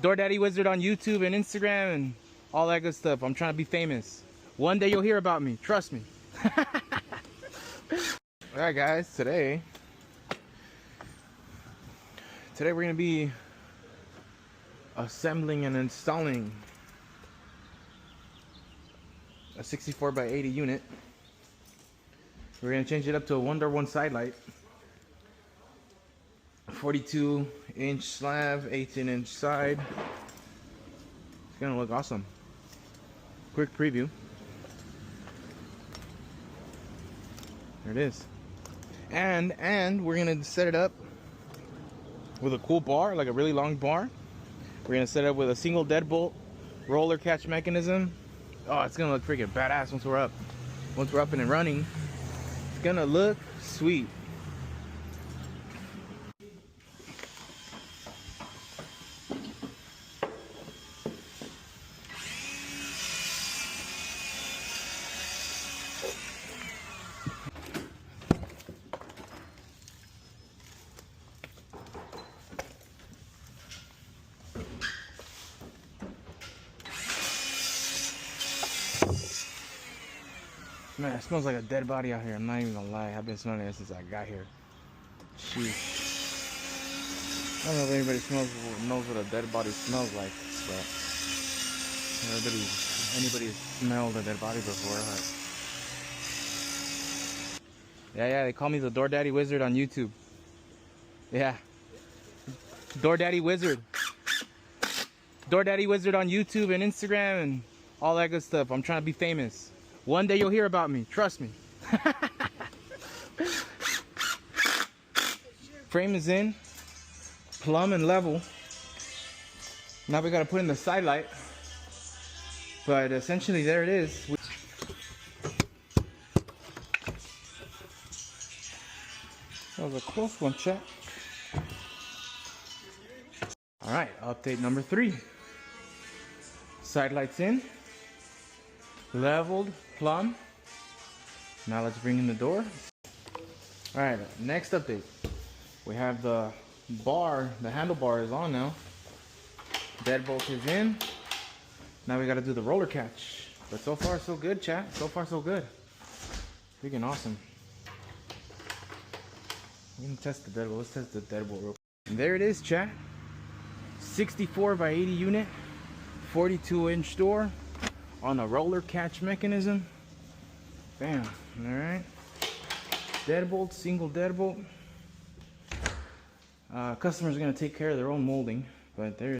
DoorDaddy Wizard on YouTube and Instagram and all that good stuff. I'm trying to be famous. One day you'll hear about me. Trust me. Alright guys, today we're going to be assembling and installing a 64 by 80 unit. We're going to change it up to a 1x1 side light. 42-inch slab, 18-inch side. It's going to look awesome. Quick preview. There it is. And we're going to set it up with a cool bar, like a really long bar. We're going to set it up with a single deadbolt roller catch mechanism. Oh, it's going to look freaking badass once we're up. Once we're up and running. It's going to look sweet. Man, it smells like a dead body out here. I'm not even gonna lie. I've been smelling it since I got here. Jeez. I don't know if anybody knows what a dead body smells like, but anybody has smelled a dead body before. But yeah, they call me the DoorDaddy Wizard on YouTube. Yeah. DoorDaddy Wizard. DoorDaddy Wizard on YouTube and Instagram and all that good stuff. I'm trying to be famous. One day you'll hear about me. Trust me. Frame is in. Plumb and level. Now we gotta put in the side light. But essentially there it is. That was a close one, chat. Alright, update number 3. Side lights in. Leveled, plumb. Now let's bring in the door. Alright, next update. We have the bar, the handlebar is on now. Deadbolt is in. Now we gotta do the roller catch. But so far so good, chat. So far so good. Freaking awesome. We're gonna test the deadbolt. Let's test the deadbolt real quick. And there it is, chat. 64 by 80 unit. 42-inch door. On a roller catch mechanism. Bam. Alright. Deadbolt, single deadbolt. Customers are going to take care of their own molding, but there